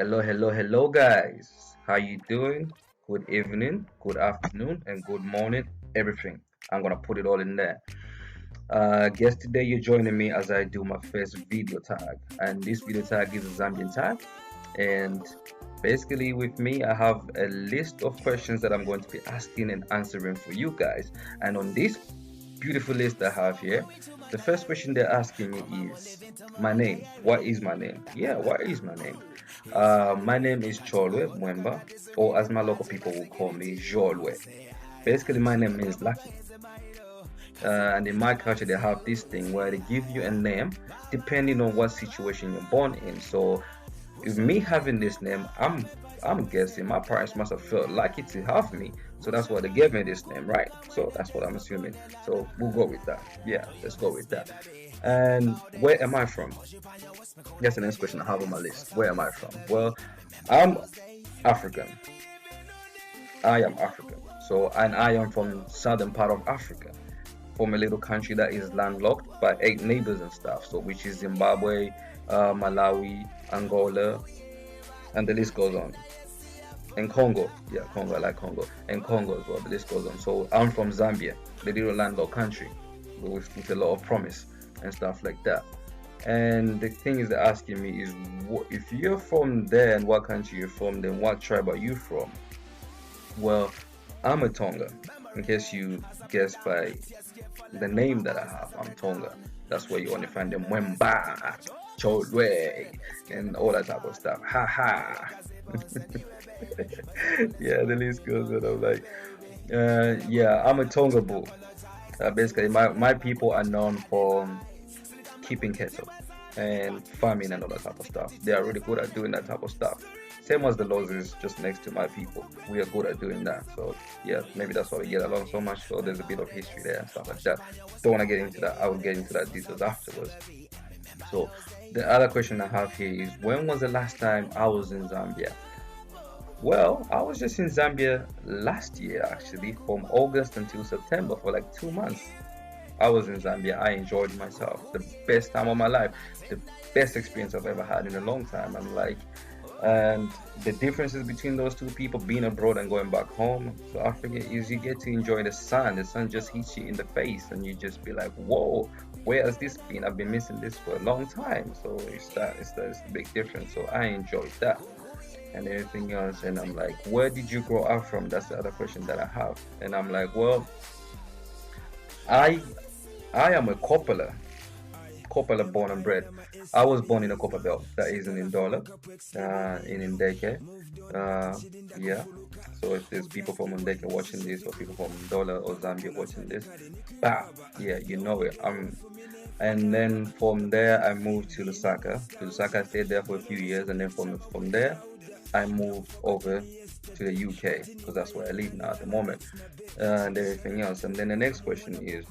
Hello, guys. How you doing? Good evening, good afternoon, and good morning. Everything. I'm gonna put it all in there. Guess today you're joining me as I do my first video tag, and this video tag is a Zambian tag. And basically, with me, I have a list of questions that I'm going to be asking and answering for you guys. And on this beautiful list I have here, the first question they're asking me is my name. What is my name? Yeah, what is my name? My name is Cholwe Mwemba, or as my local people will call me, Jolwe. Basically, my name means lucky. And in my culture, they have this thing where they give you a name depending on what situation you're born in. So, with me having this name, I'm guessing my parents must have felt lucky to have me. So that's why they gave me this name, right? So that's what I'm assuming. So we'll go with that. Yeah, let's go with that. And where am I from? That's the next question I have on my list. Where am I from? Well, I'm African. I am African. So, and I am from southern part of Africa, from a little country that is landlocked by 8 neighbors and stuff. So, which is Zimbabwe, Malawi, Angola, and the list goes on. And Congo, yeah, Congo, I like Congo, and Congo as well. The list goes on. So, I'm from Zambia, the little landlocked country, with a lot of promise and stuff like that. And the thing is, they're asking me is, if you're from there and what country you're from, then what tribe are you from? Well, I'm a Tonga. In case you guess by the name that I have, I'm Tonga. That's where you only find them Mwemba, Chodwe, and all that type of stuff. Ha ha. Yeah, the list goes on. I'm like, yeah, I'm a Tonga bull. Basically, my people are known for keeping cattle and farming and all that type of stuff. They are really good at doing that type of stuff. Same as the laws is just next to my people. We are good at doing that. So yeah, maybe that's why we get along so much. So there's a bit of history there and stuff like that. Don't want to get into that. I will get into that details afterwards. So the other question I have here is, when was the last time I was in Zambia? Well, I was just in Zambia last year actually, from August until September for like 2 months. I was in Zambia. I enjoyed myself. The best time of my life. The best experience I've ever had in a long time. I'm like, and the differences between those two people being abroad and going back home to Africa is you get to enjoy the sun. The sun just hits you in the face, and you just be like, "Whoa, where has this been? I've been missing this for a long time." So it's the big difference. So I enjoyed that and everything else. And I'm like, "Where did you grow up from?" That's the other question that I have. And I'm like, "Well, I I am a Coppola born and bred. I was born in a copper belt that is in Ndola, in Ndeke. Uh, yeah. So if there's people from Ndeke watching this, or people from Ndola or Zambia watching this, bah, yeah, you know it. And then from there I moved to Lusaka. To Lusaka, I stayed there for a few years, and then from there I moved over to the UK because that's where I live now at the moment, and everything else. And then the next question is,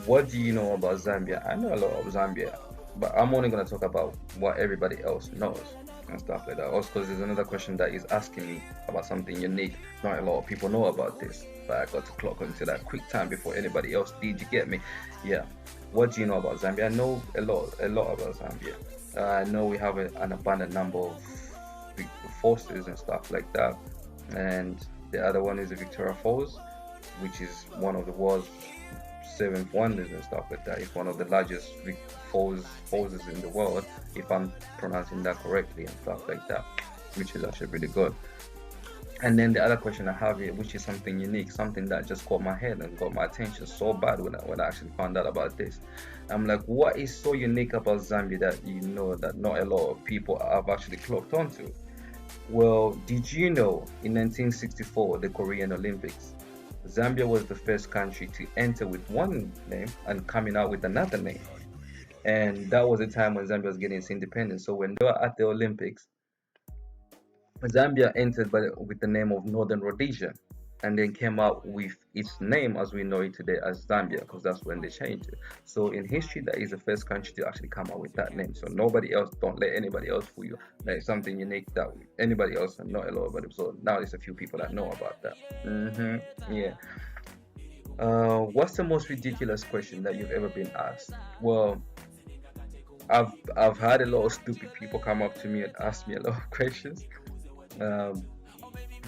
what do you know about Zambia? I know a lot of Zambia, but I'm only going to talk about what everybody else knows and stuff like that. Also, because there's another question that is asking me about something unique. Not a lot of people know about this, but I got to clock onto that quick time before anybody else did. You get me? Yeah. What do you know about Zambia? I know a lot about Zambia. I know we have an abundant number of forces and stuff like that. And the other one is the Victoria Falls, which is one of the world's seventh wonders and stuff like that. It's one of the largest falls in the world, if I'm pronouncing that correctly and stuff like that, which is actually really good. And then the other question I have here, which is something unique, something that just caught my head and got my attention so bad when I actually found out about this. I'm like, what is so unique about Zambia that you know that not a lot of people have actually clocked onto? Well, did you know in 1964, the Korean Olympics, Zambia was the first country to enter with one name and coming out with another name? And that was the time when Zambia was getting its independence. So when they were at the Olympics, Zambia entered with the name of Northern Rhodesia, and then came out with its name as we know it today as Zambia, because that's when they changed it. So in history, that is the first country to actually come out with that name. So nobody else, don't let anybody else fool you. That is something unique that anybody else and not a lot of it. So now there's a few people that know about that. Yeah. What's the most ridiculous question that you've ever been asked? Well, I've had a lot of stupid people come up to me and ask me a lot of questions. Um,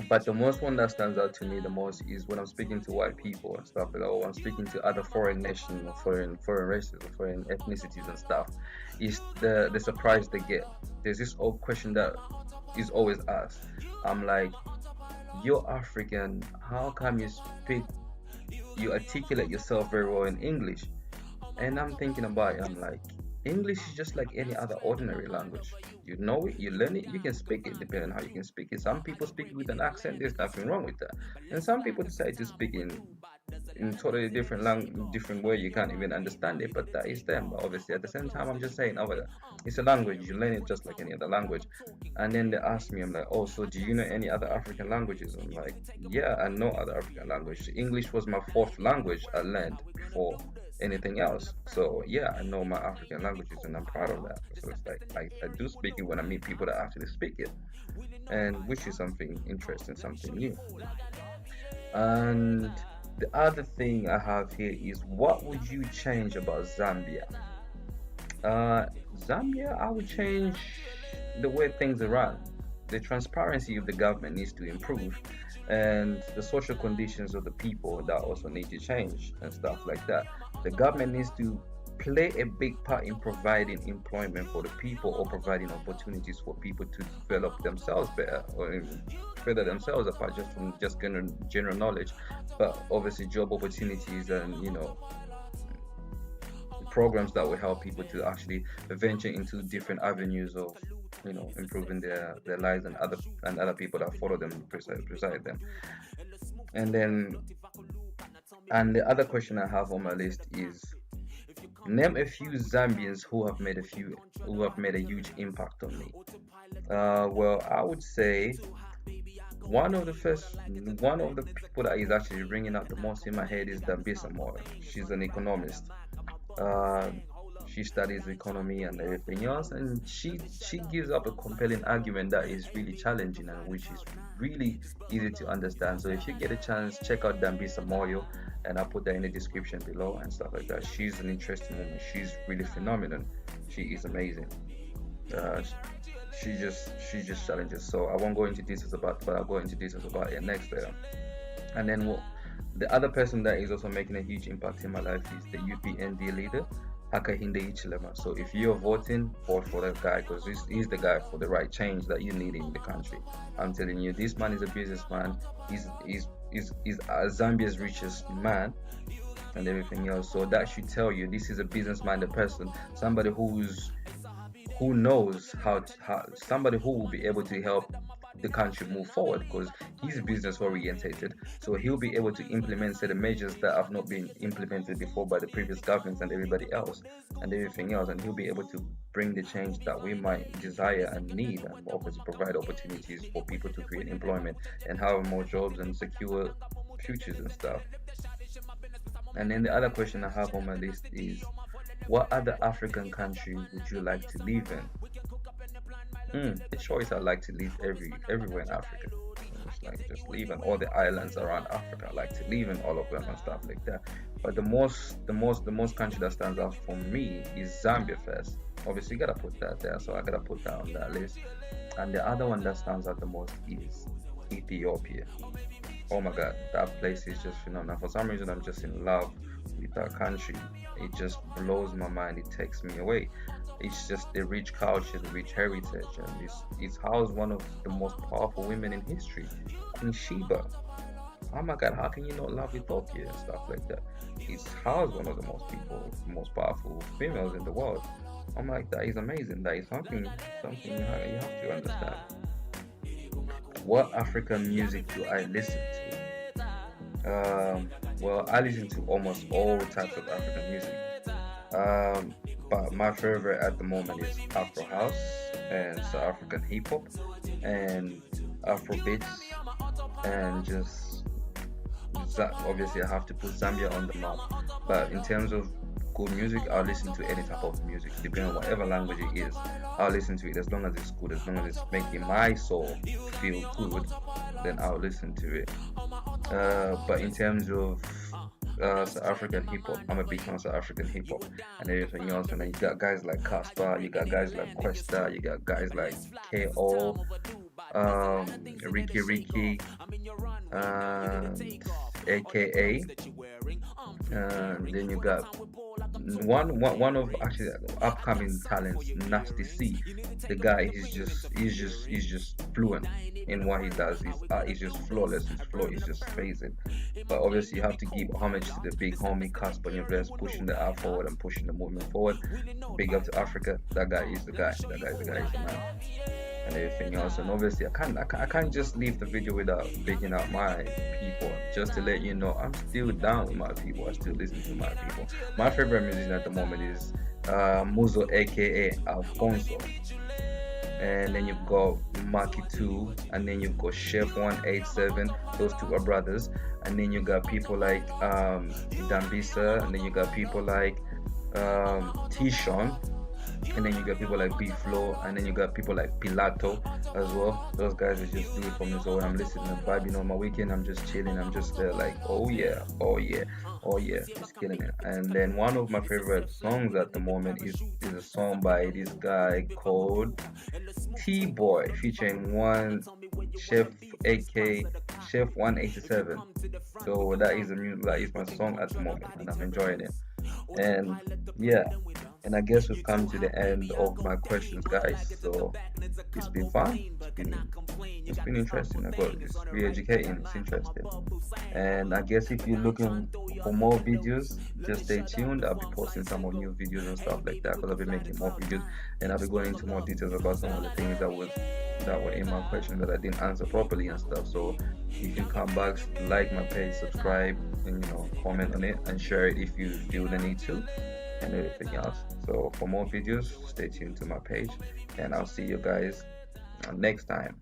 but the most one that stands out to me the most is when I'm speaking to white people and stuff like that, or I'm speaking to other foreign nations or foreign races or foreign ethnicities and stuff. Is the surprise they get. There's this old question that is always asked. I'm like, you're African. How come you articulate yourself very well in English? And I'm thinking about it, I'm like, English is just like any other ordinary language. You know it, you learn it, you can speak it depending on how you can speak it. Some people speak it with an accent, there's nothing wrong with that. And some people decide to speak in totally different way, you can't even understand it, but that is them. But obviously at the same time, I'm just saying, oh, well, it's a language, you learn it just like any other language. And then they ask me, I'm like, oh, so do you know any other African languages? I'm like, yeah, I know other African language. English was my fourth language I learned before anything else. So yeah, I know my African languages and I'm proud of that. So it's like I do speak it when I meet people that actually speak it, and which is something interesting, something new. And the other thing I have here is, what would you change about Zambia? Uh, Zambia, I would change the way things are run. The transparency of the government needs to improve, and the social conditions of the people that also need to change and stuff like that. The government needs to play a big part in providing employment for the people, or providing opportunities for people to develop themselves better, or further themselves apart just from just general knowledge, but obviously job opportunities and programs that will help people to actually venture into different avenues of improving their lives, and other people that follow them beside them. And then, and the other question I have on my list is, name a few Zambians who have made a huge impact on me. Well, I would say one of the people that is actually ringing out the most in my head is Dambisa Moyo. She's an economist. uh, she studies economy and everything else, and she gives up a compelling argument that is really challenging and which is really easy to understand. So if you get a chance, check out Dambisa Moyo, and I'll put that in the description below and stuff like that. She's an interesting woman. She's really phenomenal. She is amazing. Uh, she just challenges. So I won't go into details about, but I'll go into details about it next later. And then the other person that is also making a huge impact in my life is the UPND leader, Hakainde Hichilema. So if you're voting, vote for that guy, because he's the guy for the right change that you need in the country. I'm telling you, this man is a businessman. He's Zambia's richest man and everything else. So that should tell you this is a business-minded person, somebody who knows how somebody who will be able to help the country move forward, because he's business orientated, so he'll be able to implement certain measures that have not been implemented before by the previous governments and everybody else and everything else, and he'll be able to bring the change that we might desire and need, and obviously provide opportunities for people to create employment and have more jobs and secure futures and stuff. And then the other question I have on my list is, what other African country would you like to live in? A choice, I like to live everywhere in Africa. Just like just live in all the islands around Africa. I like to live in all of them and stuff like that. But the most country that stands out for me is Zambia first. Obviously, you gotta put that there, so I gotta put that on that list. And the other one that stands out the most is Ethiopia. Oh my God, that place is just phenomenal. For some reason, I'm just in love with that country. It just blows my mind. It takes me away. It's just the rich culture, the rich heritage, and it's housed one of the most powerful women in history, Queen Sheba. Oh my God, how can you not love Ethiopia and stuff like that? It's housed one of the most powerful females in the world. I'm like, that is amazing. That is something you have to understand. What African music do I listen to? Well, I listen to almost all types of African music. But my favorite at the moment is Afro House and South African hip hop and Afro beats, and just obviously I have to put Zambia on the map. But in terms of good music, I'll listen to any type of music, depending on whatever language it is. I'll listen to it as long as it's good, as long as it's making my soul feel good, then I'll listen to it. But in terms of South African hip hop. I'm a big fan of South African hip hop and everything else. And then you got guys like Casper, you got guys like Questa, you got guys like KO, Ricky, and AKA. And then you got one of actually upcoming talents, Nasty C. The guy he's just fluent in what he does. He's just flawless. His flow is just amazing. But obviously you have to give homage to the big homie Casper Nyovest pushing the art forward and pushing the movement forward. Big up to Africa. That guy is the guy. That guy is the guy. He's the man. And everything else. And obviously, I can't just leave the video without bigging out my people. Just to let you know, I'm still down with my people. I still listen to my people. My favorite musician at the moment is Muzo, aka Alfonso. And then you've got Maki 2, and then you've got Chef 187. Those two are brothers. And then you got people like Dambisa, and then you got people like T-Shon, and then you got people like B Flow, and then you got people like Pilato as well. Those guys are just do it for me. So when I'm listening to vibing on my weekend, I'm just chilling. I'm just there like, oh yeah, oh yeah, oh yeah, just killing it. And then one of my favorite songs at the moment is a song by this guy called T Boy featuring one Chef AK Chef 187. So that is my song at the moment, and I'm enjoying it. And yeah, and I guess we've come to the end of my questions, guys. So it's been fun. It's been interesting. It's re-educating. It's interesting. And I guess if you're looking for more videos, just stay tuned. I'll be posting some more new videos and stuff like that because I'll be making more videos and I'll be going into more details about some of the things that were in my question that I didn't answer properly and stuff. So if you come back, like my page, subscribe, and comment on it and share it if you feel the need to, and everything else. So for more videos, stay tuned to my page, and I'll see you guys next time.